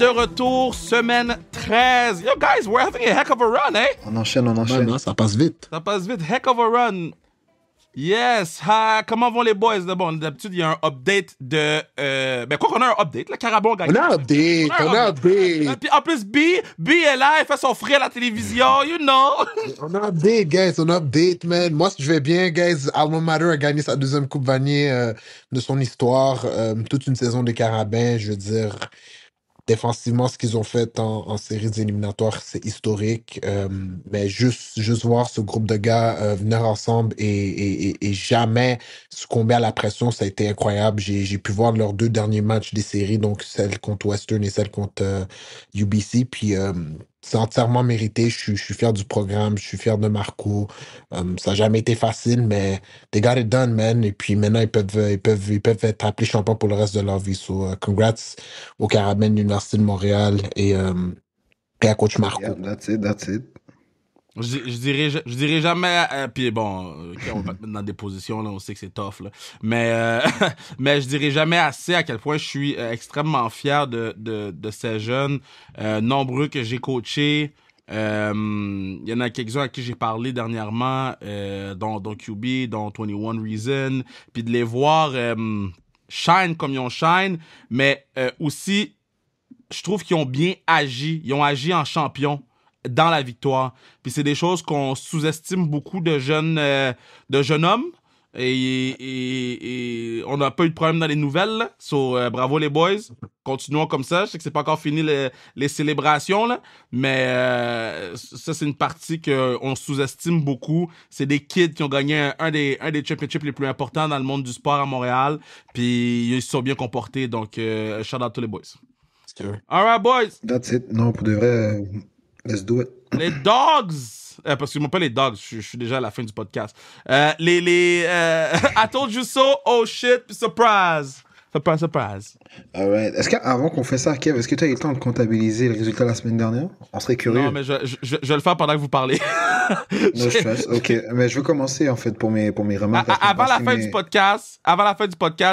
De retour, semaine 13. Yo, guys, we're having a heck of a run, eh? On enchaîne. Ouais, non, ça passe vite. Ça passe vite. Heck of a run. Yes. Comment vont les boys? Bon, d'habitude, il y a un update de... quoi qu'on a un update? Le Carabon gagne. On a un update. Puis en plus, B est là, il fait son frère à la télévision, you know. On a un update, guys. On a un update, man. Moi, je vais bien, guys. Alma Mater a gagné sa deuxième Coupe Vanier de son histoire. Toute une saison des Carabins, je veux dire... Défensivement, ce qu'ils ont fait en séries éliminatoires, c'est historique. Mais juste voir ce groupe de gars venir ensemble et jamais succomber à la pression, ça a été incroyable. J'ai pu voir leurs deux derniers matchs des séries, donc celle contre Western et celle contre UBC. Puis c'est entièrement mérité. Je suis fier du programme, je suis fier de Marco. Ça n'a jamais été facile, mais they got it done, man. Et puis maintenant, ils peuvent être appelés champions pour le reste de leur vie. So, congrats au Carabin de l'Université de Montréal et à coach Marco. Yeah, that's it. Je dirais jamais... puis bon, on va te mettre dans des positions, là, on sait que c'est tough, là. Mais je dirais jamais assez à quel point je suis extrêmement fier de ces jeunes nombreux que j'ai coachés. Il y en a quelques-uns à qui j'ai parlé dernièrement, dont QB, dont 21 Reason, puis de les voir shine comme ils ont shine, mais aussi, je trouve qu'ils ont bien agi. Ils ont agi en champion dans la victoire. Puis c'est des choses qu'on sous-estime beaucoup de jeunes hommes. Et on n'a pas eu de problème dans les nouvelles. Là. So, bravo les boys. Continuons comme ça. Je sais que c'est pas encore fini les célébrations, là. Mais ça, c'est une partie qu'on sous-estime beaucoup. C'est des kids qui ont gagné un des championships les plus importants dans le monde du sport à Montréal. Puis ils se sont bien comportés. Donc, shout out tous les boys. All right, boys. That's it. Non, pour de vrai, let's do it. Les dogs. Parce qu'ils m'ont pas les dogs, je suis déjà à la fin du podcast. I told you so, oh shit, surprise. Surprise. Alright. Est-ce qu'avant qu'on fait ça, Kev, est-ce que tu as eu le temps de comptabiliser le résultat la semaine dernière? On serait curieux. Non, mais je vais le faire pendant que vous parlez. No stress, ok. Mais je veux commencer en fait pour mes remarques. Avant la fin du podcast,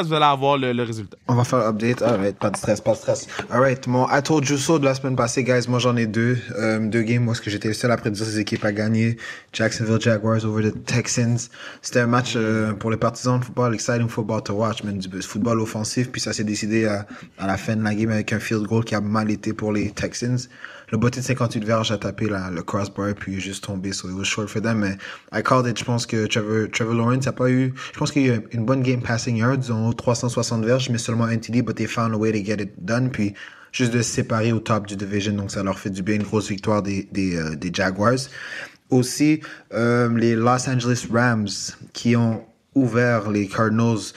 vous allez avoir le résultat. On va faire l'update. Alright, pas de stress. Alright, mon I told you so de la semaine passée, guys. Moi j'en ai deux. Deux games où est-ce que j'étais le seul à prédire ces équipes à gagner. Jacksonville Jaguars over the Texans. C'était un match pour les partisans de football, exciting football to watch, man. Du football offensif. Puis ça s'est décidé à la fin de la game avec un field goal qui a mal été pour les Texans. Le botté de 58 verges a tapé le crossbar puis il est juste tombé. So it was short for them. Mais I called it. Je pense que Trevor Lawrence a pas eu... Je pense qu'il y a eu une bonne game passing yards, disons 360 verges, mais seulement un TD, but they found a way to get it done. Puis juste de se séparer au top du division. Donc ça leur fait du bien. Une grosse victoire des Jaguars. Aussi, les Los Angeles Rams qui ont ouvert les Cardinals...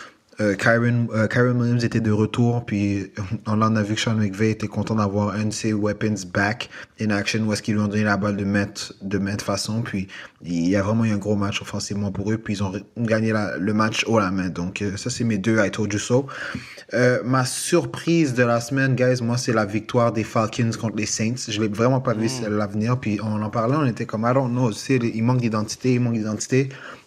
Kyron Williams était de retour, puis on a vu que Sean McVay était content d'avoir un de ses weapons back in action, où est-ce qu'ils lui ont donné la balle de main façon, puis il y a vraiment eu un gros match offensivement pour eux, puis ils ont gagné le match haut la main. Donc ça, c'est mes deux I told you so. Ma surprise de la semaine, guys, moi, c'est la victoire des Falcons contre les Saints. Je l'ai vraiment pas vu celle-là venir, puis on en parlait, on était comme, I don't know, il manque d'identité.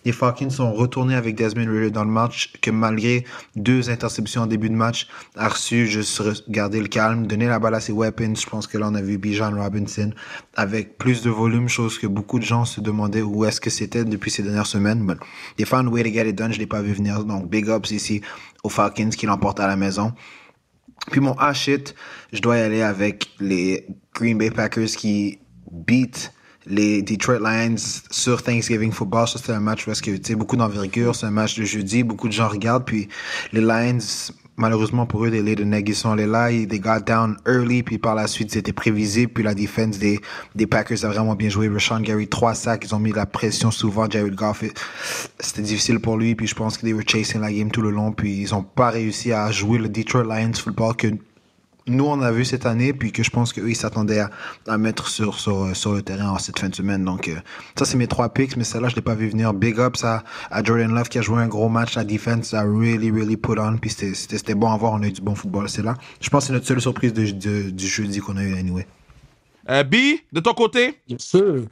Les Falcons sont retournés avec Desmond Ridder dans le match, que malgré 2 interceptions en début de match, a reçu juste garder le calme, donner la balle à ses weapons. Je pense que là, on a vu Bijan Robinson avec plus de volume, chose que beaucoup de gens se demandaient où est-ce que c'était depuis ces dernières semaines. But they found a way to get it done. Je l'ai pas vu venir. Donc, big ups ici aux Falcons qui l'emportent à la maison. Puis mon shit, je dois y aller avec les Green Bay Packers qui beat les Detroit Lions sur Thanksgiving Football. Ça, c'était un match où est-ce que, tu sais, beaucoup d'envergure. C'est un match de jeudi. Beaucoup de gens regardent. Puis les Lions, malheureusement pour eux, les laid an egg, ils sont allés là. They got down early. Puis par la suite, c'était prévisible. Puis la défense des Packers a vraiment bien joué. Rashawn Gary, 3 sacs. Ils ont mis la pression souvent. Jared Goff, c'était difficile pour lui. Puis je pense que they were chasing la game tout le long. Puis ils ont pas réussi à jouer le Detroit Lions football que nous, on a vu cette année, puis que je pense qu'eux, ils s'attendaient à mettre sur le terrain en cette fin de semaine. Donc, ça, c'est mes 3 picks, mais celle-là, je l'ai pas vu venir. Big ups à Jordan Love qui a joué un gros match. La defense a really put on, puis c'était bon à voir. On a eu du bon football, c'est là. Je pense que c'est notre seule surprise du jeudi qu'on a eu anyway. B, de ton côté? Bien sûr.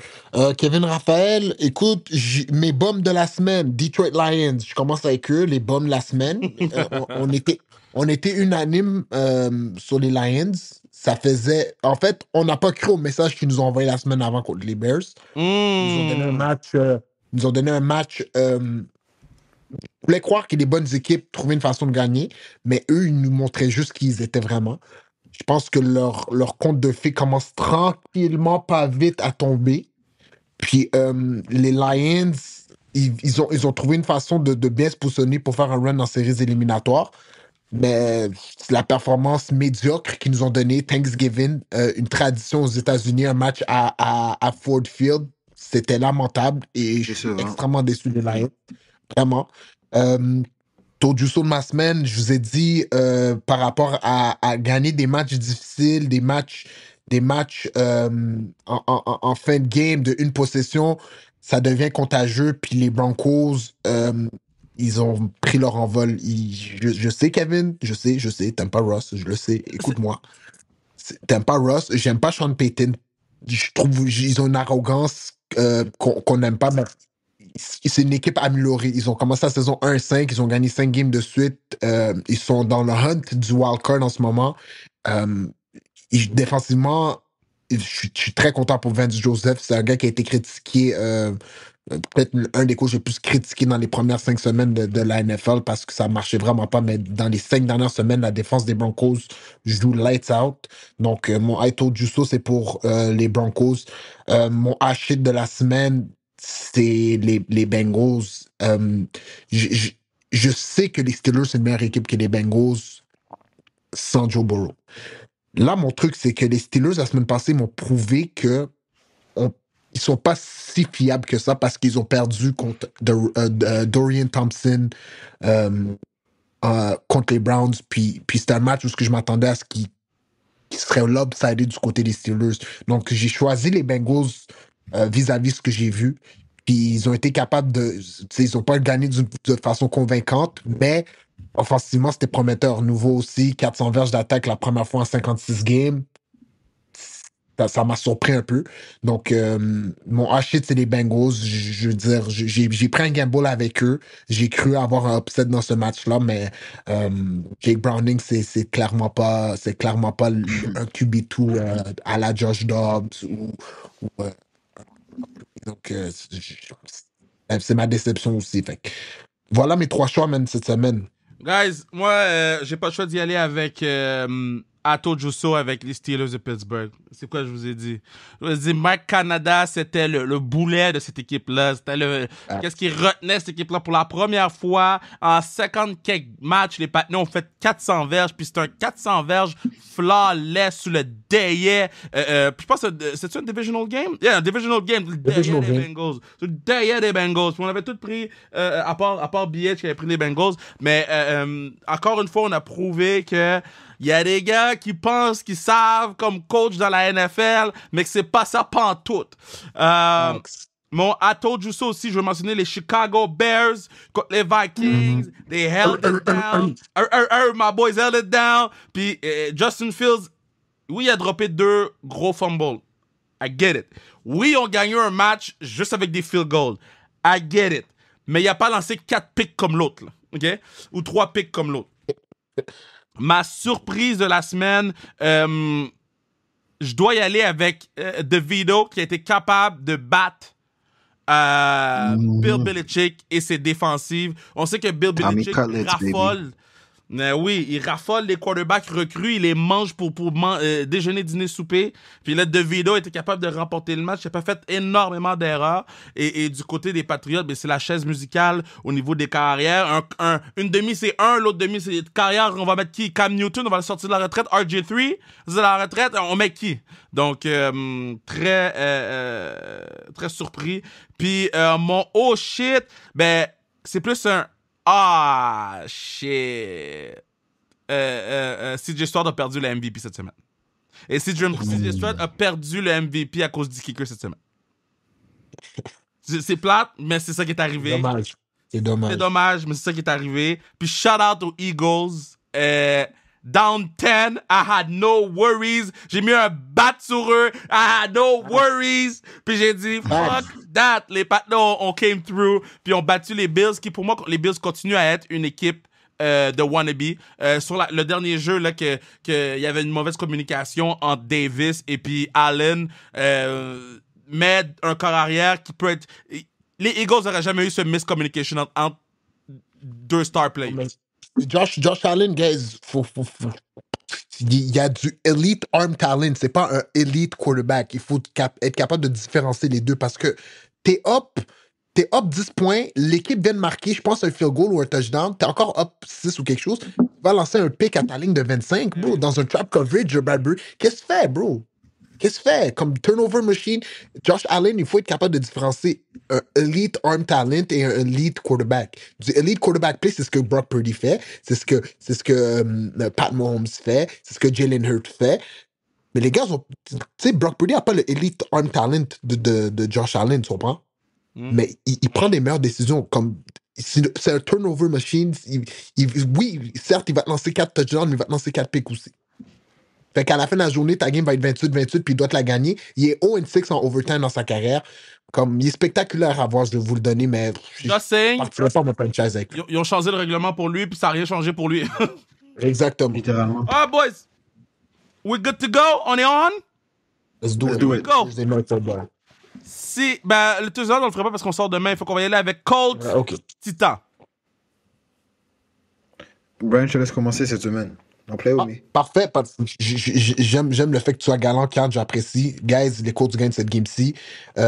Kevin Raphaël, écoute, mes bombes de la semaine, Detroit Lions, je commence avec eux, les bombes de la semaine. On était unanime sur les Lions. ça faisait... En fait, on n'a pas cru au message qu'ils nous ont envoyé la semaine avant contre les Bears. Ils nous ont donné un match... ils nous ont donné un match... on voulait croire que les bonnes équipes trouvaient une façon de gagner, mais eux, ils nous montraient juste qui ils étaient vraiment. Je pense que leur conte de fées commence tranquillement, pas vite, à tomber. Puis les Lions, ils ont trouvé une façon de bien se positionner pour faire un run en séries éliminatoires. Mais la performance médiocre qu'ils nous ont donné Thanksgiving, une tradition aux États-Unis, un match à Ford Field, c'était lamentable et je suis extrêmement déçu des Lions. Vraiment. Taux du saut de ma semaine, je vous ai dit par rapport à gagner des matchs difficiles, des matchs en fin de game de une possession, ça devient contagieux. Puis les Broncos, ils ont pris leur envol. Je sais, Kevin, je sais, t'aimes pas Ross, je le sais, écoute-moi. T'aimes pas Ross, j'aime pas Sean Payton. Je trouve qu'ils ont une arrogance qu'on n'aime pas, mais c'est une équipe améliorée. Ils ont commencé la saison 1-5, ils ont gagné 5 games de suite. Ils sont dans le hunt du wildcard en ce moment. Défensivement, je suis très content pour Vance Joseph. C'est un gars qui a été critiqué, peut-être un des coachs les plus critiqués dans les premières 5 semaines de la NFL parce que ça marchait vraiment pas. Mais dans les 5 dernières semaines, la défense des Broncos joue lights out. Donc, mon I told you so, c'est pour les Broncos. Mon hit de la semaine, c'est les Bengals. Je sais que les Steelers, c'est une meilleure équipe que les Bengals sans Joe Burrow. Là, mon truc, c'est que les Steelers, la semaine passée, m'ont prouvé que ils sont pas si fiables que ça parce qu'ils ont perdu contre Dorian Thompson contre les Browns. Puis c'était un match où je m'attendais à ce qu'il serait lopsided du côté des Steelers. Donc, j'ai choisi les Bengals vis-à-vis ce que j'ai vu. Puis ils ont été capables de... Ils n'ont pas gagné de façon convaincante, mais offensivement, c'était prometteur. Nouveau aussi, 400 verges d'attaque la première fois en 56 games. Ça m'a surpris un peu. Donc, mon hit, c'est les Bengals. Je veux dire, j'ai pris un gamble avec eux. J'ai cru avoir un upset dans ce match-là, mais Jake Browning, c'est clairement pas un QB2 à la Josh Dobbs. Donc, c'est ma déception aussi. Fait que, voilà mes 3 choix, même, cette semaine. Guys, moi, j'ai pas le choix d'y aller avec Atto Jusso avec les Steelers de Pittsburgh. C'est quoi je vous ai dit? Je vous ai dit, Mike Canada, c'était le boulet de cette équipe-là. C'était qu'est-ce qui retenait cette équipe-là pour la première fois en 50 quelques matchs. Les Patinets ont fait 400 verges, puis c'est un 400 verges flawless sous le dayet. Puis je pense que c'est un divisional game? Yeah, un divisional game. Le dayet des Bengals. C'est le dayet des Bengals. Puis on avait tout pris, à part BH qui avait pris les Bengals. Mais encore une fois, on a prouvé que il y a des gars qui pensent qu'ils savent comme coach dans la NFL, mais que c'est pas ça pantoute. Mon Atto Jusso aussi, je veux mentionner les Chicago Bears contre les Vikings. They held it down. My boys held it down. Puis Justin Fields, oui, il a droppé 2 gros fumbles. I get it. Oui, on gagné un match juste avec des field goals. I get it. Mais il a pas lancé 4 picks comme l'autre. Là, OK? Ou 3 picks comme l'autre. Ma surprise de la semaine, je dois y aller avec DeVito qui a été capable de battre Bill Belichick et ses défensives. On sait que Bill Belichick raffole. Oui, il raffole les quarterbacks recrues, il les mange pour déjeuner, dîner, souper. Puis là, DeVito était capable de remporter le match. Il n'a pas fait énormément d'erreurs. Et du côté des Patriots, ben, c'est la chaise musicale au niveau des carrières. Une demi, c'est 1, l'autre demi, c'est carrière. On va mettre qui? Cam Newton, on va le sortir de la retraite. RG3, c'est de la retraite, on met qui? Donc, très surpris. Puis, mon oh shit, ben, c'est plus un ah, shit. CJ Stroud a perdu le MVP cette semaine. Et CJ Stroud a perdu le MVP à cause du kicker cette semaine. C'est plate, mais c'est ça qui est arrivé. C'est dommage, mais c'est ça qui est arrivé. Puis shout out aux Eagles. Down 10, I had no worries. J'ai mis un bat sur eux. I had no worries. Puis j'ai dit, fuck that. Les Patna, on came through. Puis on battu les Bills, qui pour moi, les Bills continuent à être une équipe de wannabe. Sur le dernier jeu, là, que il y avait une mauvaise communication entre Davis et puis Allen, mais un corps arrière qui peut être... Les Eagles n'auraient jamais eu ce miscommunication entre deux star players. Mais Josh Allen, guys, il y a du elite arm talent. C'est pas un elite quarterback. Il faut être capable de différencier les deux parce que t'es up 10 points, l'équipe vient de marquer, je pense, un field goal ou un touchdown, t'es encore up 6 ou quelque chose, tu vas lancer un pick à ta ligne de 25, bro, dans un trap coverage, Bradbury. Qu'est-ce que tu fais, bro? Qu'est-ce que tu fais? Comme turnover machine, Josh Allen, il faut être capable de différencier un elite arm talent et un elite quarterback. Du elite quarterback play, c'est ce que Brock Purdy fait, c'est ce que Pat Mahomes fait, c'est ce que Jalen Hurts fait. Mais les gars, tu sais, Brock Purdy n'a pas le elite arm talent de Josh Allen, tu comprends? Mais il prend des meilleures décisions. Comme c'est un turnover machine. Oui, certes, il va te lancer 4 touchdowns, mais il va te lancer 4 picks aussi. Fait qu'à la fin de la journée, ta game va être 28-28, puis il doit te la gagner. Il est 0-6 en overtime dans sa carrière. Comme, il est spectaculaire à voir, je vais vous le donner, mais je ne partirai pas mon franchise avec lui. Ils ont changé le règlement pour lui, puis ça n'a rien changé pour lui. Exactement. Littéralement. Ah, boys! We're good to go? On est on? Let's do it. Go! Si, le Tuesday, on le ferait pas parce qu'on sort demain. Il faut qu'on va y aller avec Colts Titan. Brian, je te laisse commencer cette semaine. En play ou me? Parfait. J'aime le fait que tu sois galant, Kat, j'apprécie. Guys, les Colts gagnent cette game-ci.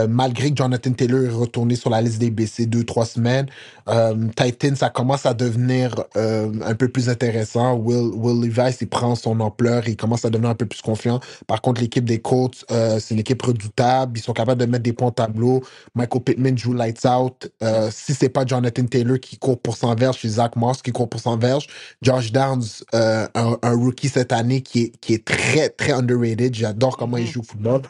Malgré que Jonathan Taylor est retourné sur la liste des BC 2-3 semaines, Titans, ça commence à devenir un peu plus intéressant. Will Levis, il prend son ampleur, il commence à devenir un peu plus confiant. Par contre, l'équipe des Colts, c'est une équipe redoutable. Ils sont capables de mettre des points au tableau. Michael Pittman joue lights out. Si c'est pas Jonathan Taylor qui court pour 100 verges, c'est Zach Moss qui court pour 100 verges. Josh Downs, un rookie cette année qui est très, très underrated. J'adore comment il joue au football.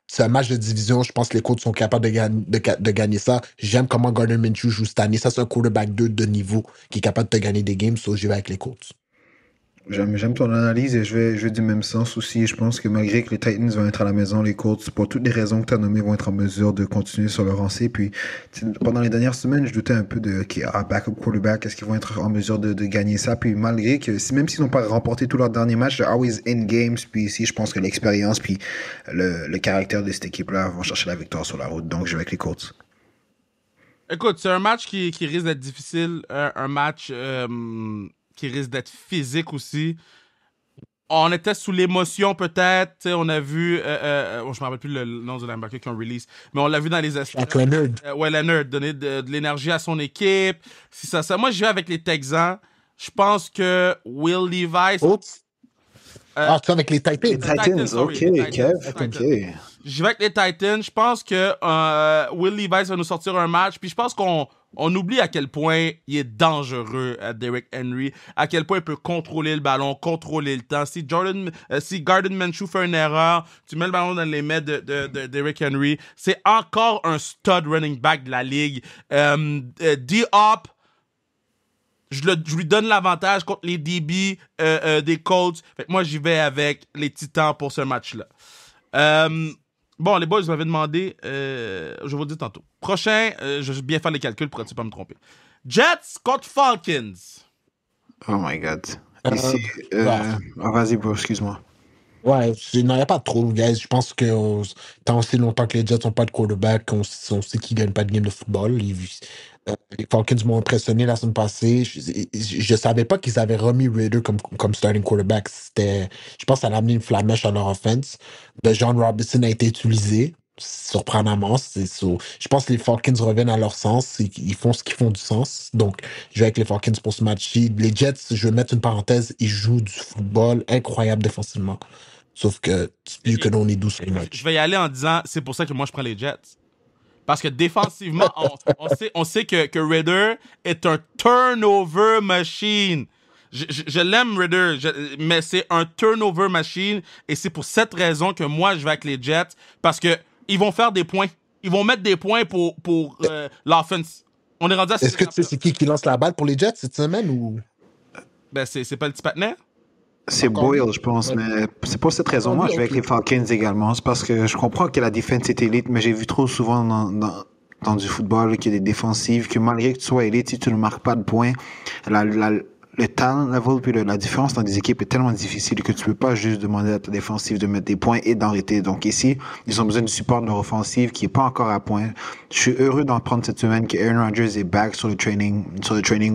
C'est un match de division. Je pense que les Colts sont capables de gagner ça. J'aime comment Gardner Minshew joue cette année. Ça, c'est un quarterback 2 de niveau qui est capable de te gagner des games. So, j'y vais avec les Colts. J'aime ton analyse et je vais du même sens aussi. Je pense que malgré que les Titans vont être à la maison, les Colts, pour toutes les raisons que tu as nommées, vont être en mesure de continuer sur leur lancée. Puis pendant les dernières semaines, je doutais un peu de backup quarterback, est-ce qu'ils vont être en mesure de gagner ça? Puis malgré que, même s'ils n'ont pas remporté tous leurs derniers matchs, they're always in games. Puis ici, je pense que l'expérience puis le caractère de cette équipe-là vont chercher la victoire sur la route. Donc, je vais avec les Colts. Écoute, c'est un match qui risque d'être difficile. Un match... qui risque d'être physique aussi. On était sous l'émotion peut-être. T'sais, on a vu... je me rappelle plus le nom du linebacker qui ont release. Mais on l'a vu dans les Avec Leonard. Leonard donner de l'énergie à son équipe. Si ça. Moi, je vais avec les Texans. Je pense que Will Levis... tu vas avec les Titans. Les Titans, ok. Je vais avec les Titans. Je pense que Will Levis va nous sortir un match. Puis je pense qu'on oublie à quel point il est dangereux, Derrick Henry. À quel point il peut contrôler le ballon, contrôler le temps. Si Gardner Minshew fait une erreur, tu mets le ballon dans les mains de Derrick Henry. C'est encore un stud running back de la ligue. D-Hop, je lui donne l'avantage contre les DB des Colts. Fait que moi, j'y vais avec les Titans pour ce match-là. Bon, les boys, vous m'avez demandé, je vous le dis tantôt. Prochain, je vais bien faire les calculs pour ne pas me tromper. Jets contre Falcons. Oh my God. Ici, vas-y, bro, excuse-moi. Ouais, il n'y a pas trop, guys. Je pense que tant aussi longtemps que les Jets n'ont pas de quarterback, on sait qu'ils ne gagnent pas de game de football. Les Falcons m'ont impressionné la semaine passée. Je savais pas qu'ils avaient remis Raider comme starting quarterback. Je pense que ça a amené une flamèche à leur offense. John Robinson a été utilisé, surprenamment. Je pense que les Falcons reviennent à leur sens. Ils font ce qui font du sens. Donc, je vais avec les Falcons pour ce match-ci. Les Jets, je vais mettre une parenthèse, ils jouent du football incroyable défensivement. Sauf que you can only do so much. Je vais y aller en disant, c'est pour ça que moi, je prends les Jets. Parce que défensivement, on sait que Ridder est un turnover machine. Je l'aime, Ridder, mais c'est un turnover machine. Et c'est pour cette raison que moi, je vais avec les Jets. Parce que ils vont faire des points. Ils vont mettre des points pour l'offense. On est rendu à... Est-ce que tu sais c'est qui lance la balle pour les Jets cette semaine ou... Ben, c'est pas le petit patinet? C'est Boyle, je pense, mais c'est pour cette raison. Moi, je vais avec les Falcons également. C'est parce que je comprends que la défense est élite, mais j'ai vu trop souvent dans du football, qu'il y a des défensives, que malgré que tu sois élite, si tu ne marques pas de points, le talent level puis la différence dans des équipes est tellement difficile que tu peux pas juste demander à ta défensive de mettre des points et d'arrêter. Donc ici, ils ont besoin du support de leur offensive qui est pas encore à point. Je suis heureux d'en prendre cette semaine que Aaron Rodgers est back sur le training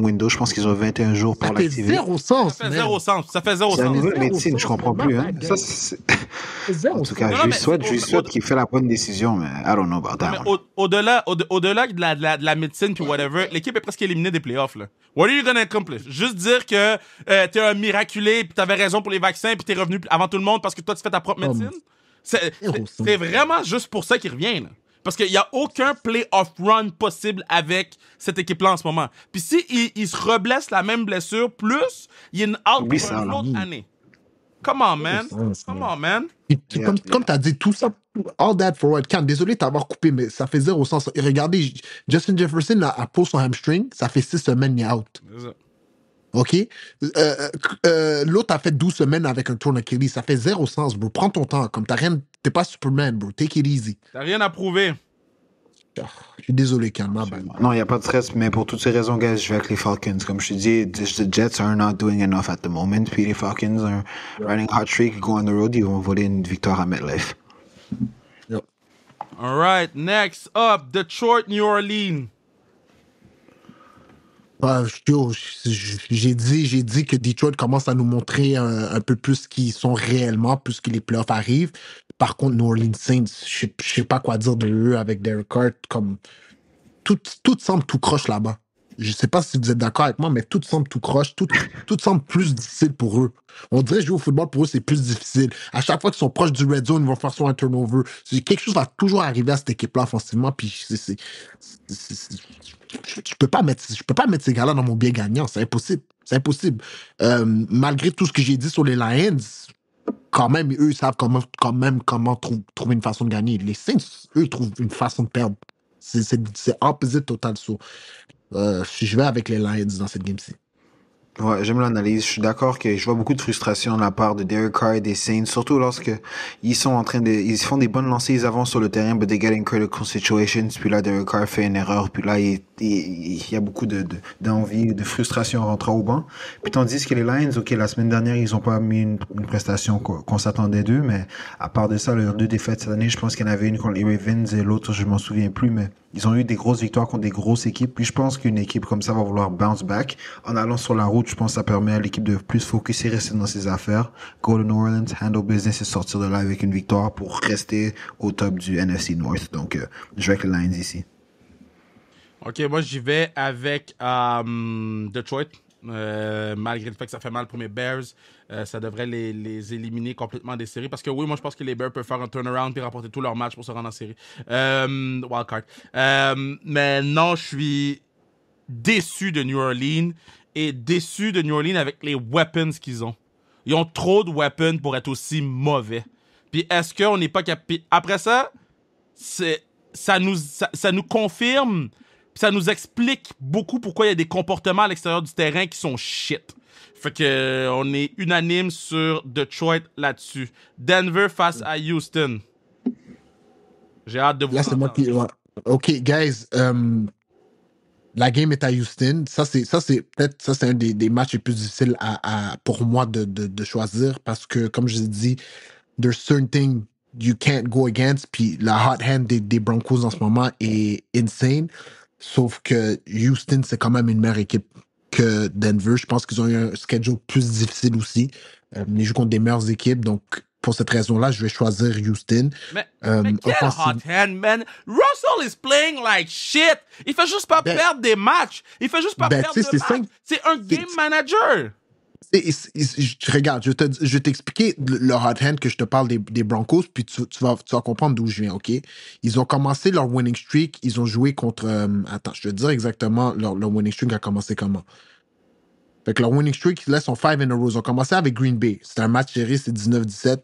window. Je pense qu'ils ont 21 jours pour l'activer. Zéro sens, Ça fait zéro sens. Ça fait zéro C'est un sens. niveau de Zéro médecine, sens, je comprends man, plus. my Hein. bad. Ça, c'est... Zéro En tout cas, Non, je lui mais souhaite qu'il fait la bonne décision, mais I don't know about that. mais au-delà de la médecine puis whatever, l'équipe est presque éliminée des playoffs. Là. What are you gonna accomplish? Juste dire que t'es un miraculé puis t'avais raison pour les vaccins puis t'es revenu avant tout le monde parce que toi tu fais ta propre médecine? C'est vraiment juste pour ça qu'il revient. Là. Parce qu'il n'y a aucun playoff run possible avec cette équipe-là en ce moment. Puis si il se reblesse la même blessure, plus il y a une out Oublie pour ça, une là. autre année. Come on, man. Come on, man. Comme tu as dit, tout ça, all that for what can. Désolé de t'avoir coupé, mais ça fait zéro sens. Et regardez, Justin Jefferson a pour son hamstring, ça fait 6 semaines, il est out. C'est ça. OK? L'autre a fait 12 semaines avec un torn Achilles. Ça fait zéro sens, bro. Prends ton temps. Comme t'es pas Superman, bro. Take it easy. T'as rien à prouver. Je suis désolé, Cam. Ma bad. Non, il n'y a pas de stress, mais pour toutes ces raisons, guys, je vais avec les Falcons. Comme je te dis, the Jets are not doing enough at the moment. Puis les Falcons are running hot streak, go on the road, ils vont voler une victoire à MetLife. Yo. All right, next up, Detroit, New Orleans. J'ai dit que Detroit commence à nous montrer un peu plus ce qu'ils sont réellement, plus que les playoffs arrivent. Par contre, New Orleans Saints, je sais pas quoi dire de eux avec Derek Carr. Comme, tout semble tout croche là-bas. Je sais pas si vous êtes d'accord avec moi, mais tout semble tout croche. Tout semble plus difficile pour eux. On dirait jouer au football, pour eux, c'est plus difficile. À chaque fois qu'ils sont proches du red zone, ils vont faire soit un turnover. Quelque chose va toujours arriver à cette équipe-là offensivement, puis je peux pas mettre ces gars-là dans mon bien gagnant. C'est impossible. C'est impossible. Malgré tout ce que j'ai dit sur les Lions, quand même, eux, ils savent quand même comment trouver une façon de gagner. Les Saints, eux, trouvent une façon de perdre. C'est opposite total. Je vais avec les Lions dans cette game-ci. Ouais, j'aime l'analyse. Je suis d'accord que je vois beaucoup de frustration de la part de Derek Carr et des Saints, surtout lorsque ils sont en train ils font des bonnes lancées, ils avancent sur le terrain, but they get in critical situations. Puis là, Derek Carr fait une erreur. Puis là, il y a beaucoup d'envie, de frustration en rentrant au banc. Puis tandis que les Lions, ok, la semaine dernière, ils ont pas mis une prestation qu'on s'attendait d'eux, mais à part de ça, leurs 2 défaites cette année, je pense qu'il y en avait une contre les Ravens et l'autre, je m'en souviens plus, mais ils ont eu des grosses victoires contre des grosses équipes. Puis je pense qu'une équipe comme ça va vouloir bounce back en allant sur la route. Je pense que ça permet à l'équipe de plus focus et rester dans ses affaires. Go to New Orleans, handle business et sortir de là avec une victoire pour rester au top du NFC North. Donc, je vais avec les Lions ici. OK, moi, j'y vais avec Detroit. Malgré le fait que ça fait mal pour mes Bears, ça devrait les éliminer complètement des séries. Parce que oui, moi, je pense que les Bears peuvent faire un turnaround et remporter tous leurs matchs pour se rendre en série. Wildcard. Mais non, je suis déçu de New Orleans et déçu de New Orleans avec les weapons qu'ils ont. Ils ont trop de weapons pour être aussi mauvais. Puis est-ce qu'on n'est pas capable... Après ça, ça nous confirme, ça nous explique beaucoup pourquoi il y a des comportements à l'extérieur du terrain qui sont shit. Fait que on est unanime sur Detroit là-dessus. Denver face à Houston. J'ai hâte de vous Là, c'est moi qui... ouais. OK, guys, la game est à Houston. Ça, c'est un des matchs les plus difficiles pour moi de choisir parce que, comme je l'ai dit, there's certain things you can't go against. Puis la hot hand des Broncos en ce moment est insane. Sauf que Houston, c'est quand même une meilleure équipe que Denver. Je pense qu'ils ont eu un schedule plus difficile aussi. Ils jouent contre des meilleures équipes. Donc, pour cette raison-là, je vais choisir Houston. Mais quel hot hand, man! Russell is playing like shit! Il fait juste pas perdre des matchs! Il fait juste pas perdre de matchs! C'est un game manager! Regarde, je vais t'expliquer le hot hand que je te parle des Broncos, puis tu vas comprendre d'où je viens, OK? Ils ont commencé leur winning streak, ils ont joué contre... attends, je vais te dire exactement leur winning streak a commencé comment. Fait que leur winning streak, là, sont 5 in a row. Ils ont commencé avec Green Bay. C'était un match serré, c'est 19-17.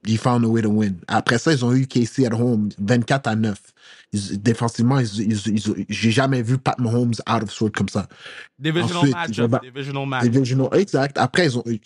They found a way to win. Après ça, ils ont eu KC at home, 24-9. Défensivement, j'ai jamais vu Pat Mahomes out of sort comme ça. Divisional matchup. Exact. Après, ils ont eu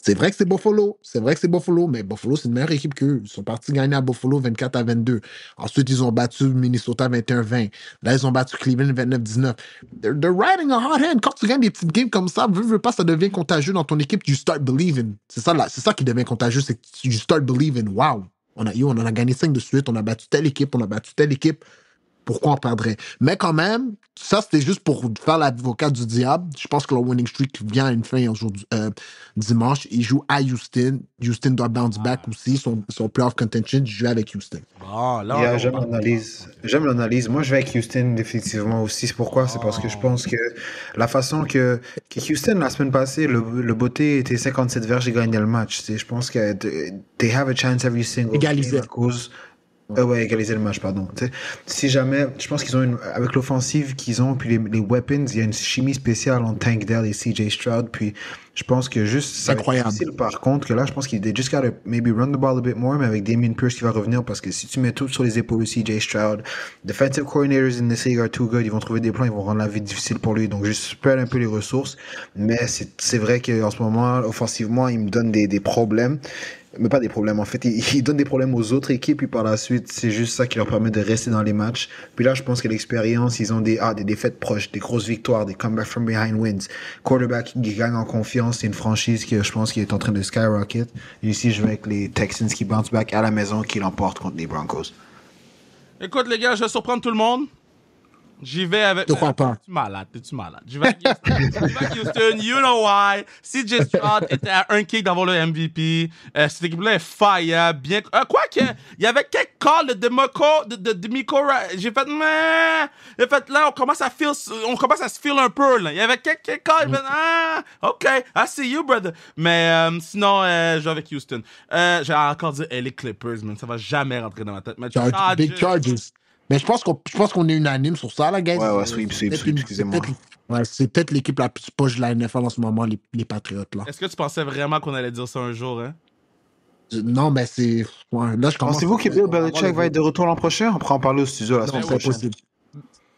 C'est vrai que c'est Buffalo. C'est vrai que c'est Buffalo, mais Buffalo, c'est une meilleure équipe qu'eux. Ils sont partis gagner à Buffalo 24-22. Ensuite, ils ont battu Minnesota 21-20. Là, ils ont battu Cleveland 29-19. They're riding a hot hand. Quand tu gagnes des petites games comme ça, veux pas, ça devient contagieux dans ton équipe. You start believing. C'est ça, là, c'est ça qui devient contagieux, c'est que you start believing. Wow. On en a gagné 5 de suite. On a battu telle équipe. On a battu telle équipe. Pourquoi on perdrait? Mais quand même, ça, c'était juste pour faire l'avocat du diable. Je pense que le winning streak vient à une fin aujourd'hui, dimanche. Ils jouent à Houston. Houston doit bounce back aussi. Son playoff contention, je joue avec Houston. Bon, là, Yeah, on j'aime parle. l'analyse. J'aime l'analyse. Moi, je vais avec Houston définitivement aussi. C'est pourquoi? C'est parce que je pense que la façon que Houston, la semaine passée, le beauté était 57 verges et gagnait le match. Tu sais, je pense que they have a chance every single Égalisé. game à cause. Ouais, égaliser le match, pardon. Tu sais, si jamais, je pense qu'ils ont avec l'offensive qu'ils ont, puis les weapons, il y a une chimie spéciale entre Tank Dell et CJ Stroud, puis je pense que juste, ça va être Incroyable. difficile par contre, que là, je pense qu'ils just gotta maybe run the ball a bit more, mais avec Damien Pierce qui va revenir, parce que si tu mets tout sur les épaules de CJ Stroud, defensive coordinators in this league are too good, ils vont trouver des plans, ils vont rendre la vie difficile pour lui, donc juste spread un peu les ressources, mais c'est vrai qu'en ce moment, offensivement, il me donne des problèmes. Mais pas des problèmes, en fait, ils donnent des problèmes aux autres équipes, puis par la suite, c'est juste ça qui leur permet de rester dans les matchs. Puis là, je pense que l'expérience, ils ont des défaites proches, des grosses victoires, des comeback from behind wins. Quarterback qui gagne en confiance, c'est une franchise qui, je pense, qui est en train de skyrocket. Et ici, je vais avec les Texans qui bounce back à la maison, qui l'emportent contre les Broncos. Écoute, les gars, je vais surprendre tout le monde. J'y vais avec. Je crois pas. T'es-tu malade? T'es-tu malade? J'y vais avec Houston. J'y vais avec Houston. You know why? CJ Stroud était à un kick d'avoir le MVP. Cette équipe-là est fire. Bien. Quoique, il y avait quelques calls de Miko. J'ai fait. J'ai fait là, on commence à se feel un peu. Là. Il y avait quelques calls. J'ai fait, OK, I see you, brother. Mais sinon, je vais avec Houston. J'ai encore dit LA Clippers, man. Ça va jamais rentrer dans ma tête. Mais Big Chargers. Mais je pense qu'on est unanime sur ça, là, guys. Ouais, sweep, excusez-moi. Ouais, c'est peut-être l'équipe la plus poche de la NFL en ce moment, les Patriotes, là. Est-ce que tu pensais vraiment qu'on allait dire ça un jour, hein? Non, mais c'est... Ouais, là, je commence... Pensez-vous que Bill Belichick va être de retour l'an prochain? On pourra en parler au studio la Non, semaine c'est prochaine. impossible.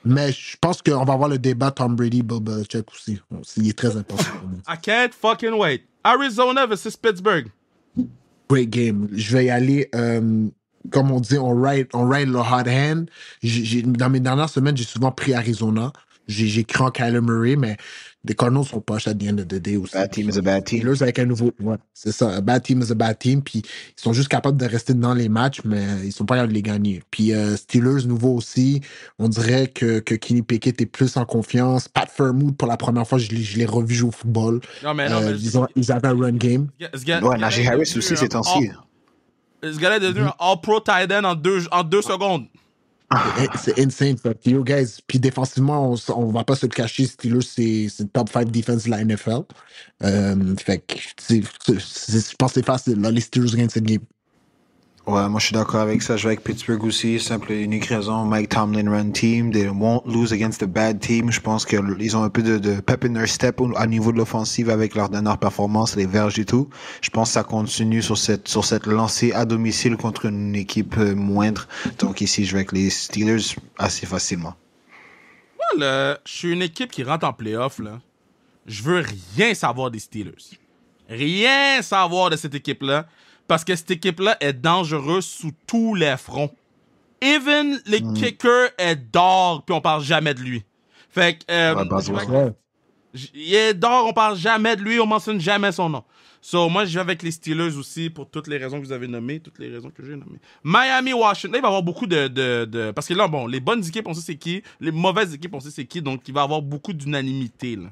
Mais je pense qu'on va avoir le débat Tom Brady, Bill Belichick aussi. Il est très important pour moi. I can't fucking wait. Arizona versus Pittsburgh. Great game. Je vais y aller... comme on dit, on ride le hot hand. Dans mes dernières semaines, j'ai souvent pris Arizona. J'ai cru en Kyler Murray, mais les Cardinals sont poches à the end of the day aussi. Bad team is a bad team. Steelers avec un nouveau... Ouais, c'est ça. A bad team is a bad team. Puis ils sont juste capables de rester dans les matchs, mais ils sont pas capables de les gagner. Puis Steelers, nouveau aussi. On dirait que Kenny Pickett est plus en confiance. Pat Fairmouth, pour la première fois, je l'ai revu jouer au football. Non, mais Ils avaient un run game. Ouais, Najee Harris aussi, ces temps-ci. Ce gars-là est devenu un All-Pro tight end en deux secondes. C'est insane. Fait que, yo, guys, puis défensivement, on va pas se le cacher, Steelers, c'est le top 5 defense de la NFL. Fait que, je pense que c'est facile. Là, les Steelers gagnent cette game. Ouais, moi je suis d'accord avec ça. Je vais avec Pittsburgh aussi. Simple et unique raison. Mike Tomlin run team. They won't lose against a bad team. Je pense qu'ils ont un peu de pep in their step au niveau de l'offensive avec leur dernière performance, les verges et tout. Je pense que ça continue sur cette lancée à domicile contre une équipe moindre. Donc ici, je vais avec les Steelers assez facilement. Moi, là, je suis une équipe qui rentre en playoff, là. Je veux rien savoir des Steelers. Rien savoir de cette équipe-là. Parce que cette équipe-là est dangereuse sous tous les fronts. Even le kicker est d'or, puis on parle jamais de lui. Fait que... il est d'or, on parle jamais de lui, on mentionne jamais son nom. So, moi, je vais avec les Steelers aussi, pour toutes les raisons que vous avez nommées, toutes les raisons que j'ai nommées. Miami, Washington, là, il va y avoir beaucoup de... Parce que là, bon, les bonnes équipes, on sait c'est qui. Les mauvaises équipes, on sait c'est qui. Donc, il va y avoir beaucoup d'unanimité, là.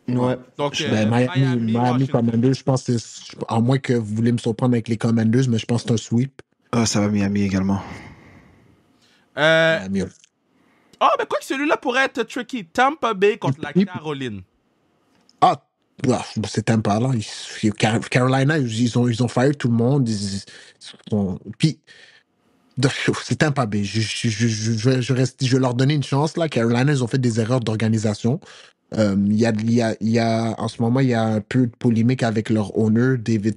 Ouais. Donc, Miami Commanders, je pense que c'est... À moins que vous voulez me surprendre avec les Commanders, mais je pense que c'est un sweep. Ça va Miami également. Miami. Ben quoi que celui-là pourrait être tricky. Tampa Bay contre la Caroline. C'est Tampa, là. Carolina, ils ont fire tout le monde. Puis, c'est Tampa Bay. Je vais leur donner une chance, là. Carolina, ils ont fait des erreurs d'organisation. Il y a, en ce moment, il y a un peu de polémique avec leur owner, David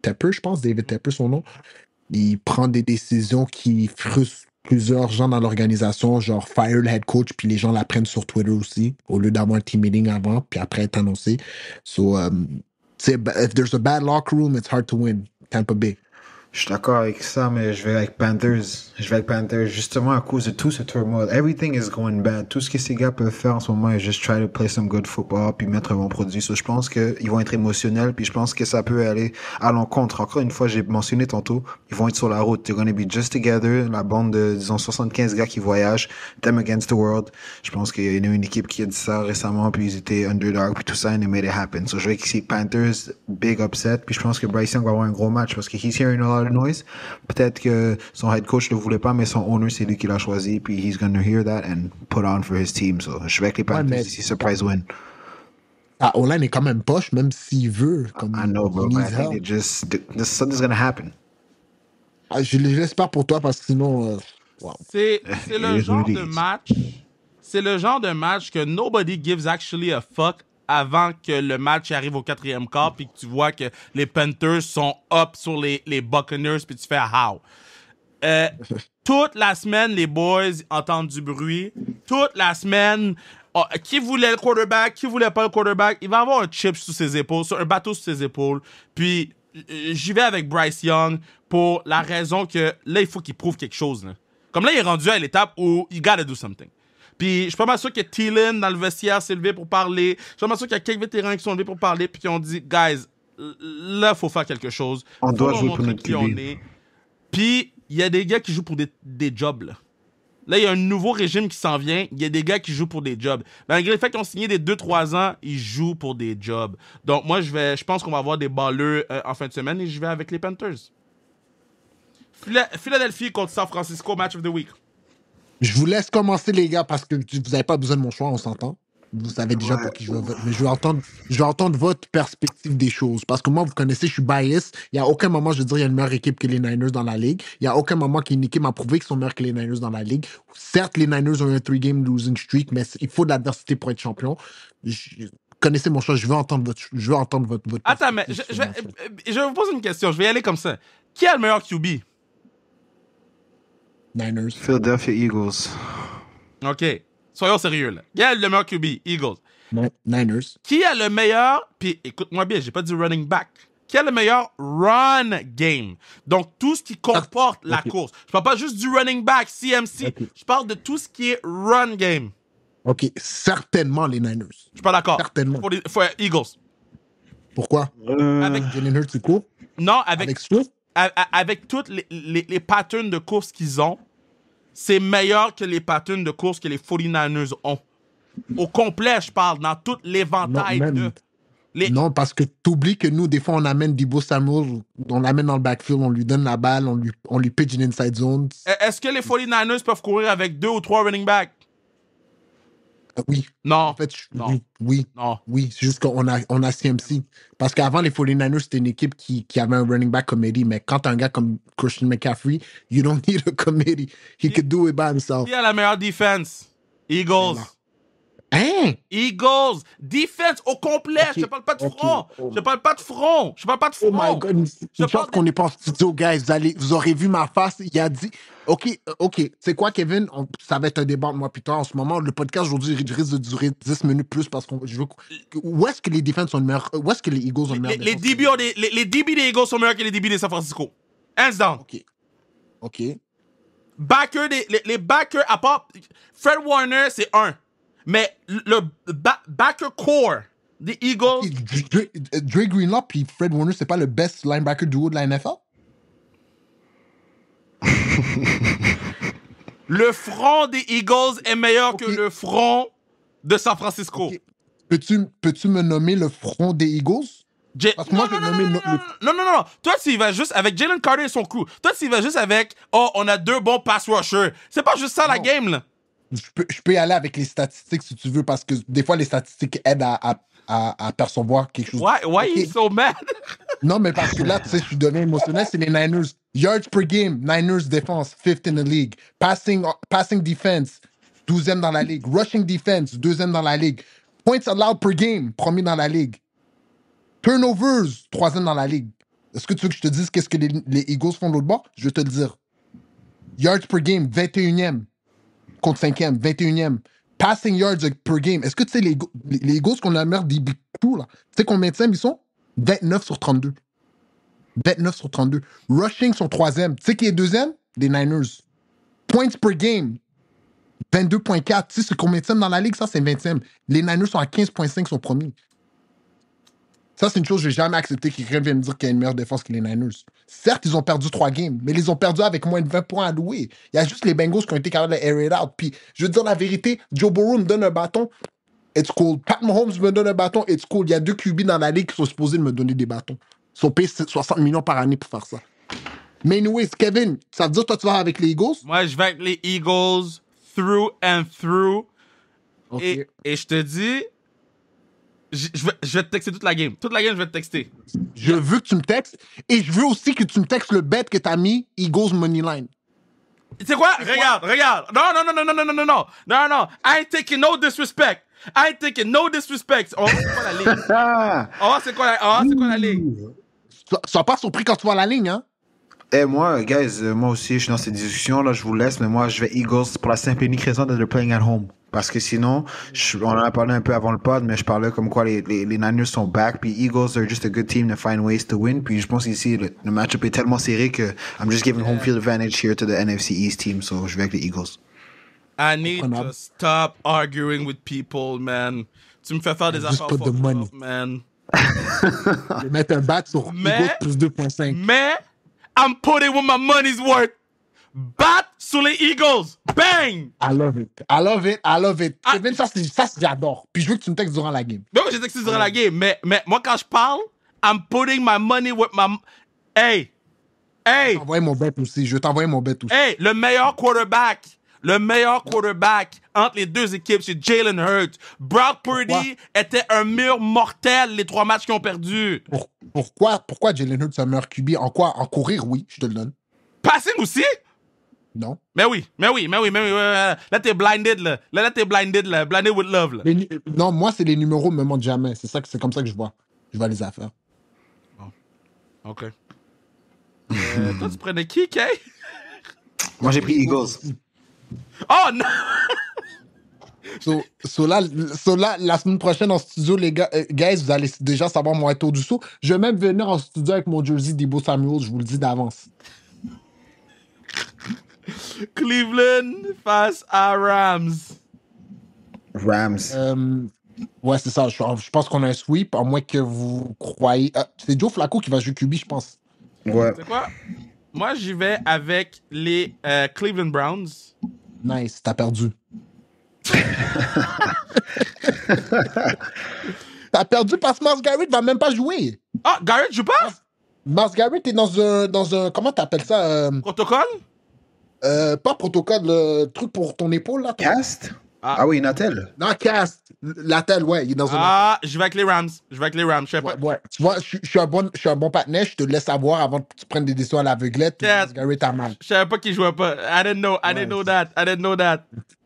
Tepper, je pense, David Tepper, son nom. Il prend des décisions qui frustrent plusieurs gens dans l'organisation, genre fire le head coach, puis les gens l'apprennent sur Twitter aussi, au lieu d'avoir un team meeting avant, puis après être annoncé. So, If there's a bad locker room, it's hard to win. Tampa Bay. Je suis d'accord avec ça, mais je vais avec Panthers. Je vais avec Panthers justement à cause de tout ce turmoil. Everything is going bad. Tout ce que ces gars peuvent faire en ce moment est juste try to play some good football puis mettre un bon produit. So, je pense qu'ils vont être émotionnels puis je pense que ça peut aller à l'encontre. Encore une fois, j'ai mentionné tantôt, ils vont être sur la route. They're gonna be just together. La bande de, disons, 75 gars qui voyagent. Them against the world. Je pense qu'il y a une équipe qui a dit ça récemment puis ils étaient underdog puis tout ça and they made it happen. So, je vais ici Panthers, big upset puis je pense que Bryce Young va avoir un gros match parce que he's hearing a lot of noise. Peut-être que son head coach ne le voulait pas, mais son owner, c'est lui qui l'a choisi, puis he's gonna hear that and put on for his team. So, je vais avec les Panthers ici, surprise win. O-line est quand même poche, même s'il veut. Comme I know, bro, he but I needs think help. it just, something's gonna happen. Je l'espère pour toi parce que sinon. Wow. C'est le It genre really de is. match. C'est le genre de match que nobody gives actually a fuck avant que le match arrive au 4e quart puis que tu vois que les Panthers sont up sur les Buccaneers puis tu fais how. Toute la semaine, les boys entendent du bruit. Toute la semaine, qui voulait le quarterback, qui voulait pas le quarterback, il va avoir un chip sur ses épaules, un bateau sur ses épaules. Puis j'y vais avec Bryce Young pour la raison que là, il faut qu'il prouve quelque chose. Là. Comme là, il est rendu à l'étape où il gotta do something. Puis je suis pas mal sûr que Thielen dans le vestiaire s'est levé pour parler. Je suis pas mal sûr qu'il y a quelques vétérans qui sont levés pour parler puis qui ont dit, guys, là, faut faire quelque chose. On doit Faut jouer montrer pour notre qui on QB. est. Puis il y a des gars qui jouent pour des jobs. Là, il y a un nouveau régime qui s'en vient. Il y a des gars qui jouent pour des jobs. Malgré le fait qu'ils ont signé des 2-3 ans, ils jouent pour des jobs. Donc moi, je pense qu'on va avoir des balleurs en fin de semaine et je vais avec les Panthers. Philadelphie contre San Francisco, match of the week. Je vous laisse commencer, les gars, parce que vous n'avez pas besoin de mon choix, on s'entend. Vous savez déjà pour qui je vais voter. Mais je vais entendre votre perspective des choses. Parce que moi, vous connaissez, je suis biased. Il n'y a aucun moment, je veux dire, il y a une meilleure équipe que les Niners dans la ligue. Il n'y a aucun moment qu'une équipe m'a prouvé qu'ils sont meilleurs que les Niners dans la ligue. Certes, les Niners ont un 3-game losing streak, mais il faut de l'adversité pour être champion. Connaissez mon choix, je veux entendre votre Attends, mais je vais vous poser une question. Je vais y aller comme ça. Qui a le meilleur QB? Niners. Philadelphia Eagles. OK. Soyons sérieux, là. Qui a le meilleur QB? Eagles. Niners. Qui a le meilleur... Puis écoute-moi bien, j'ai pas dit running back. Qui a le meilleur run game? Donc, tout ce qui comporte la course. Je parle pas juste du running back, CMC. Okay. Je parle de tout ce qui est run game. OK, certainement les Niners. Je suis pas d'accord. Certainement. Faut Eagles. Pourquoi? Avec... Jalen Hurts, tu cours? Non, avec Swift? avec toutes les patterns de course qu'ils ont, c'est meilleur que les patterns de course que les 49ers ont. Au complet, je parle, dans tout l'éventail de... Non, parce que t'oublies que nous, des fois, on amène Deebo Samuel, on l'amène dans le backfield, on lui donne la balle, on lui pitch une inside zone. Est-ce que les 49ers peuvent courir avec 2 ou 3 running backs? Oui. Non. En fait, non. Oui. Non. Oui, c'est juste qu'on a CMC. Parce qu'avant, les 49ers, c'était une équipe qui avait un running back committee, mais quand t'as un gars comme Christian McCaffrey, you don't need a committee. He could do it by himself. Qui a la meilleure défense? Eagles. Hein? Eagles. Defense au complet. Okay. Je te parle pas de front. Je te parle pas de front. Je parle pas de front. Oh my God. Je pense qu'on n'est pas en studio, guys. Vous aurez vu ma face. Il a dit... OK. C'est quoi, Kevin? Ça va être un débat entre moi et toi en ce moment. Le podcast aujourd'hui risque de durer 10 minutes plus parce qu'on je veux... Où est-ce que les défenses sont le meilleur? Où est-ce que les Eagles ont le meilleur? Les DB des Eagles sont meilleurs que les DB des San Francisco. Hands down. OK. Les backers, à part... Fred Warner, c'est 1. Mais le backer core des Eagles... Dre Greenlaw puis Fred Warner, c'est pas le best linebacker duo de la NFL? Le front des Eagles est meilleur que le front de San Francisco. Okay. Peux-tu me nommer le front des Eagles? Parce que moi, non. Toi, tu y vas juste avec Jalen Carter et son crew. Toi, tu y vas juste avec on a 2 bons pass rushers. C'est pas juste ça la game, là. Je peux y aller avec les statistiques si tu veux, parce que des fois, les statistiques aident à percevoir quelque chose. Why you so mad? Non, mais parce que là, tu sais, je suis devenu émotionnel, c'est les Niners. Yards per game, Niners défense, 5th in the league. Passing defense, 12e dans la ligue. Rushing defense, 2e dans la ligue. Points allowed per game, 1er dans la ligue. Turnovers, 3e dans la ligue. Est-ce que tu veux que je te dise qu'est-ce que les Eagles font de l'autre bord? Je vais te le dire. Yards per game, 21e. Contre 5e, 21e. Passing yards per game. Est-ce que tu sais les Eagles qu'on a la meilleure DB crew, là? Tu sais combien de ils sont? 29 sur 32. 29 sur 32. Rushing sont troisième. Tu sais qui est deuxième? Les Niners. Points per game. 22.4. Tu sais, c'est combien de dans la ligue? Ça, c'est 20e. Les Niners sont à 15.5, sont premiers. Ça, c'est une chose que je n'ai jamais accepté qu'ils viennent me dire qu'il y a une meilleure défense que les Niners. Certes, ils ont perdu 3 games, mais ils les ont perdus avec moins de 20 points alloués. Il y a juste les Bengals qui ont été capables de air it out. Puis, je veux dire la vérité, Joe Burrow me donne un bâton, it's cool. Pat Mahomes me donne un bâton, it's cool. Il y a 2 QB dans la ligue qui sont supposés de me donner des bâtons. Ils sont payés 60 millions par année pour faire ça. Mais anyways, Kevin, ça veut dire que toi, tu vas avec les Eagles? Moi, je vais avec les Eagles through and through. Okay. Et je te dis, je vais te texter toute la game. Toute la game, je vais te texter. Je veux que tu me textes et je veux aussi que tu me textes le bet que tu as mis Eagles Moneyline. Tu sais quoi? Regarde. Non. I ain't taking no disrespect. On va c'est quoi la ligne? On va c'est quoi la ligne? Sois pas surpris quand tu vois la ligne, hein? Moi, guys, moi aussi, je suis dans cette discussion, là, je vous laisse, mais moi, je vais Eagles pour la simple et unique raison d'être playing at home. Parce que sinon, on en a parlé un peu avant le pod, mais je parlais comme quoi les Niners sont back, puis Eagles are just a good team to find ways to win, puis je pense qu'ici, le match-up est tellement serré que I'm just giving home field advantage here to the NFC East team, so je vais avec les Eagles. I need to stop arguing with people, man. Tu me fais faire des affaires put the money. Man. Je vais mettre un bat sur Eagles plus 2.5. Mais, I'm putting what my money's worth. Bat sur les Eagles. Bang! I love it. Kevin, ça, j'adore. Puis je veux que tu me textes durant la game. Mais moi, j'ai texté durant la game. Mais moi, quand je parle, I'm putting my money with my... Hey! Je vais t'envoyer mon bet aussi. Hey, le meilleur quarterback entre les deux équipes, c'est Jalen Hurts. Brock Purdy était un mur mortel les 3 matchs qu'ils ont perdus. Pourquoi Jalen Hurts est un meilleur QB? En quoi? En courir, oui, je te le donne. Passing aussi? Non. Mais oui. Là, t'es blinded, là. Là, t'es blinded, là. Blinded with love, là. Non, moi, c'est les numéros me mentent jamais. C'est comme ça que je vois. Je vois les affaires. Bon. OK. Toi, tu prenais qui, Kay? Moi, j'ai pris Eagles. Oh, non! So là, la semaine prochaine en studio, les gars, guys, vous allez déjà savoir mon tour du saut. Je vais même venir en studio avec mon jersey d'Ibo Samuel, je vous le dis d'avance. Cleveland face à Rams. Ouais, c'est ça. Je pense qu'on a un sweep, à moins que vous croyez. C'est Joe Flacco qui va jouer QB, je pense. Ouais. C'est quoi? Moi, j'y vais avec les Cleveland Browns. Nice, t'as perdu. T'as perdu parce que Myles Garrett va même pas jouer. Ah, Garrett joue pas? Myles Garrett est dans un comment t'appelles ça? Protocole? Pas protocole, le truc pour ton épaule là. Cast? Ah oui, Natel. Non, cast. Latel, ouais, il est dans un. Ah, je vais avec les Rams. Je sais pas. Ouais. Tu vois, je suis un bon partenaire, je te laisse savoir avant que tu prennes des décisions à l'aveuglette. Yes. Garrett a mal. Je savais pas qu'il jouait pas. I didn't know that.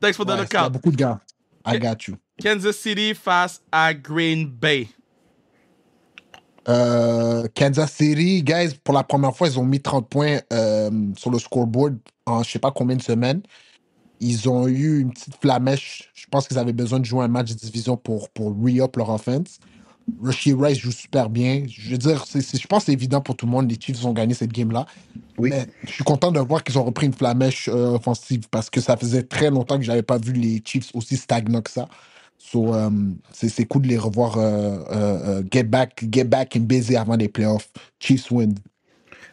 Thanks for the Il y a lookout. beaucoup de gars. I got you. Kansas City face à Green Bay. Kansas City, guys, pour la première fois, ils ont mis 30 points sur le scoreboard en je sais pas combien de semaines. Ils ont eu une petite flamèche. Je pense qu'ils avaient besoin de jouer un match de division pour re-up leur offense. Rashee Rice joue super bien. Je veux dire, je pense que c'est évident pour tout le monde. Les Chiefs ont gagné cette game-là. Oui. Mais je suis content de voir qu'ils ont repris une flamèche offensive parce que ça faisait très longtemps que j'avais pas vu les Chiefs aussi stagnants que ça. So, c'est cool de les revoir get back and busy avant les playoffs. Chiefs win.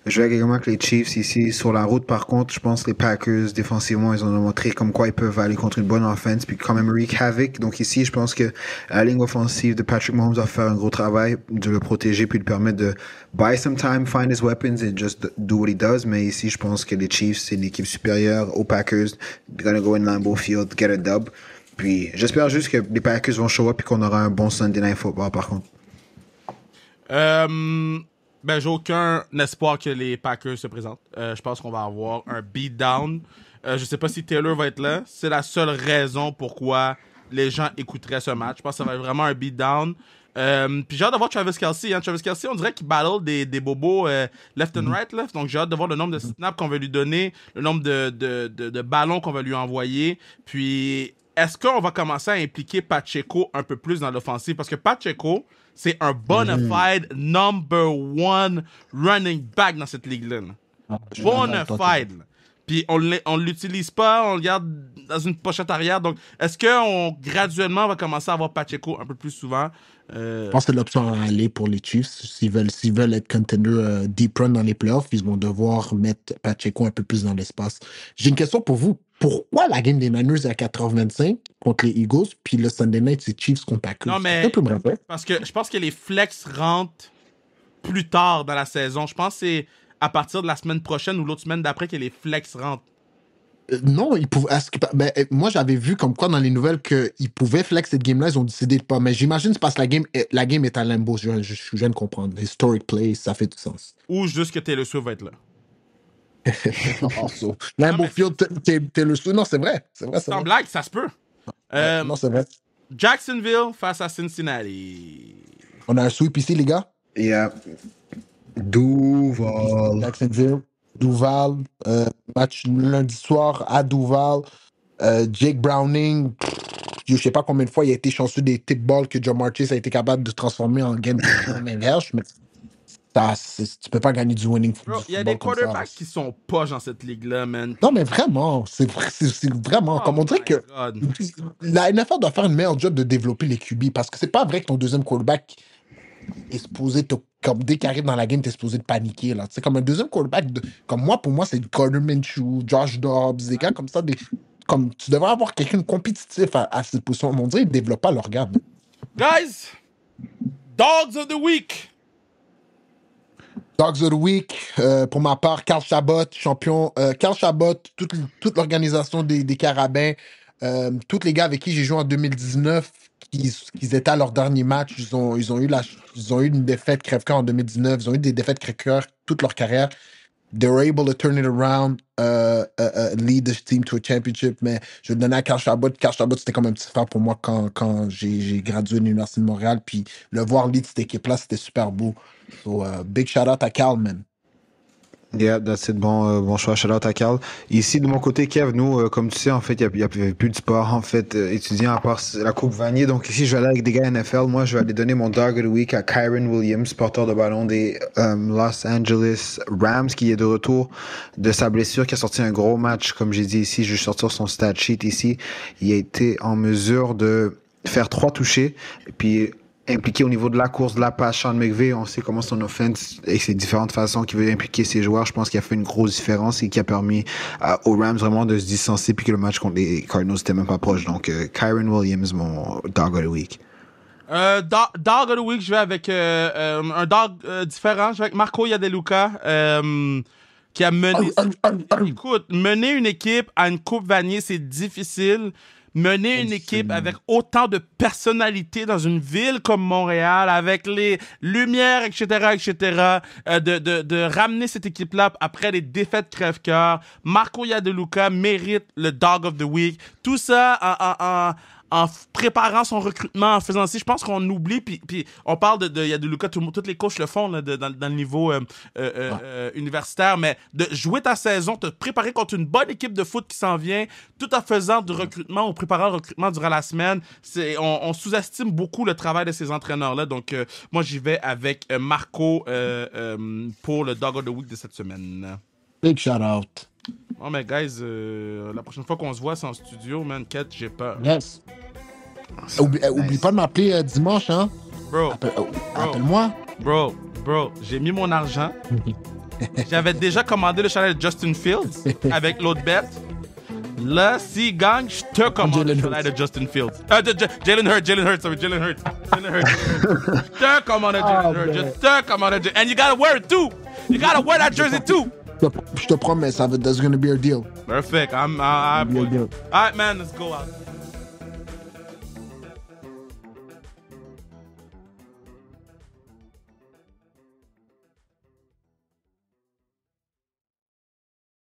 Je vais également avec les Chiefs ici. Sur la route, par contre, je pense que les Packers, défensivement, ils ont montré comme quoi ils peuvent aller contre une bonne offense, puis quand même wreak havoc. Donc ici, je pense que la ligne offensive de Patrick Mahomes va faire un gros travail de le protéger, puis de permettre de buy some time, find his weapons, and just do what he does. Mais ici, je pense que les Chiefs, c'est une équipe supérieure aux Packers. They're gonna go in Lambeau Field, get a dub. Puis j'espère juste que les Packers vont show up et qu'on aura un bon Sunday Night Football, par contre. Ben, j'ai aucun espoir que les Packers se présentent. Je pense qu'on va avoir un beatdown. Je sais pas si Taylor va être là. C'est la seule raison pourquoi les gens écouteraient ce match. Je pense que ça va être vraiment un beatdown. Puis j'ai hâte de voir Travis Kelce. Hein. Travis Kelce, on dirait qu'il battle des bobos left and right. Là. Donc j'ai hâte de voir le nombre de snaps qu'on va lui donner, le nombre de ballons qu'on va lui envoyer. Puis est-ce qu'on va commencer à impliquer Pacheco un peu plus dans l'offensive? Parce que Pacheco, c'est un bona fide number one running back dans cette ligue-là. Bona fide. Puis on l'utilise pas, on le garde dans une pochette arrière. Donc, est-ce qu'on graduellement va commencer à avoir Pacheco un peu plus souvent? Je pense que c'est l'option à aller pour les Chiefs. S'ils veulent être contender deep run dans les playoffs, ils vont devoir mettre Pacheco un peu plus dans l'espace. J'ai une question pour vous. Pourquoi la game des Niners est à 4h25 contre les Eagles, puis le Sunday night, c'est Chiefs contre Packers? Non, mais parce que je pense que les flex rentrent plus tard dans la saison. Je pense que c'est à partir de la semaine prochaine ou l'autre semaine d'après que les flex rentrent. Non, ils pouvaient. Moi, j'avais vu comme quoi dans les nouvelles qu'ils pouvaient flex cette game-là, ils ont décidé de pas. Mais j'imagine que c'est parce que la game est à Lambeau. Je viens de comprendre. Historic play, ça fait du sens. Ou juste que Taylor Swift va être là. Lambeau Field, Taylor Swift. Non, c'est vrai. Sans blague, ça se peut. Non, c'est vrai. Jacksonville face à Cincinnati. On a un sweep ici, les gars. Yeah. Duval. Jacksonville. Duval, match lundi soir à Duval. Jake Browning, je sais pas combien de fois il a été chanceux des tip balls que Jamar Chase a été capable de transformer en game inverse, mais tu peux pas gagner du winning football. Il y a des quarterbacks qui sont poches dans cette ligue-là, man. Non, mais vraiment, c'est vraiment, comme on dirait que la NFL doit faire un meilleur job de développer les QB, parce que c'est pas vrai que ton deuxième quarterback est supposé comme dès qu'il arrive dans la game, t'es supposé de paniquer, là. C'est comme un deuxième quarterback, comme moi, pour moi, c'est Gardner Minshew, Josh Dobbs, des gars comme ça, comme tu devrais avoir quelqu'un de compétitif à cette position. On dirait qu'ils ne développent pas leur gamme. Guys, Dogs of the Week. Dogs of the Week, pour ma part, Carl Chabot, champion. Carl Chabot, toute l'organisation des Carabins, tous les gars avec qui j'ai joué en 2019, qui étaient à leur dernier match, ils ont eu une défaite crève-cœur en 2019, ils ont eu des défaites crève-cœur toute leur carrière. They were able to turn it around, lead the team to a championship, mais je vais le donner à Carl Chabot. Carl Chabot, c'était comme un petit frère pour moi quand j'ai gradué de l'Université de Montréal, puis le voir lead cette équipe-là, c'était super beau. So, big shout-out à Carl, man. Yeah, that's it. Bon choix. Shout out à Carl. Ici, de mon côté, Kev, nous, comme tu sais, en fait, il n'y a plus de sport, en fait, étudiant à part la Coupe Vanier. Donc ici, je vais aller avec des gars NFL. Moi, je vais aller donner mon Dog of the Week à Kyren Williams, porteur de ballon des Los Angeles Rams, qui est de retour de sa blessure, qui a sorti un gros match. Comme j'ai dit ici, je vais sortir son stat sheet ici. Il a été en mesure de faire 3 touchés. Et puis, impliqué au niveau de la course, de la passe. Sean McVay, on sait comment son offense et ses différentes façons qu'il veut impliquer ses joueurs. Je pense qu'il a fait une grosse différence et qui a permis aux Rams vraiment de se distancer puis que le match contre les Cardinals n'était même pas proche. Donc, Kyren Williams, mon Dog of the Week. Dog of the Week, je vais avec un dog différent. Je vais avec Marco Yadeluca, qui a mené... Écoute, mener une équipe à une Coupe Vanier, c'est difficile. Mener une équipe avec autant de personnalité dans une ville comme Montréal, avec les lumières, etc., de ramener cette équipe-là après les défaites crève-cœur. Marco Yadeluca mérite le Dog of the Week. Tout ça en préparant son recrutement, en faisant ci, je pense qu'on oublie, puis on parle de Yadeluca, toutes les coachs le font là, dans le niveau universitaire, mais de jouer ta saison, te préparer contre une bonne équipe de foot qui s'en vient, tout en faisant du recrutement ou préparant le recrutement durant la semaine, on sous-estime beaucoup le travail de ces entraîneurs-là, donc moi j'y vais avec Marco pour le Dog of the Week de cette semaine. Big shout-out. Oh, mais guys, la prochaine fois qu'on se voit, c'est en studio, man. Quête, j'ai peur. Yes. Oublie pas de m'appeler dimanche, hein? Bro. Appelle-moi. Bro, j'ai mis mon argent. J'avais déjà commandé le chalet de Justin Fields avec l'autre bête. Là, si gang, je te commande le chalet de Justin Fields. Jalen Hurts. Je te commande Jalen Hurts. And you gotta wear it too. You gotta wear that jersey too. Je te promets, that's gonna be a deal. Perfect. All right, man, let's go out.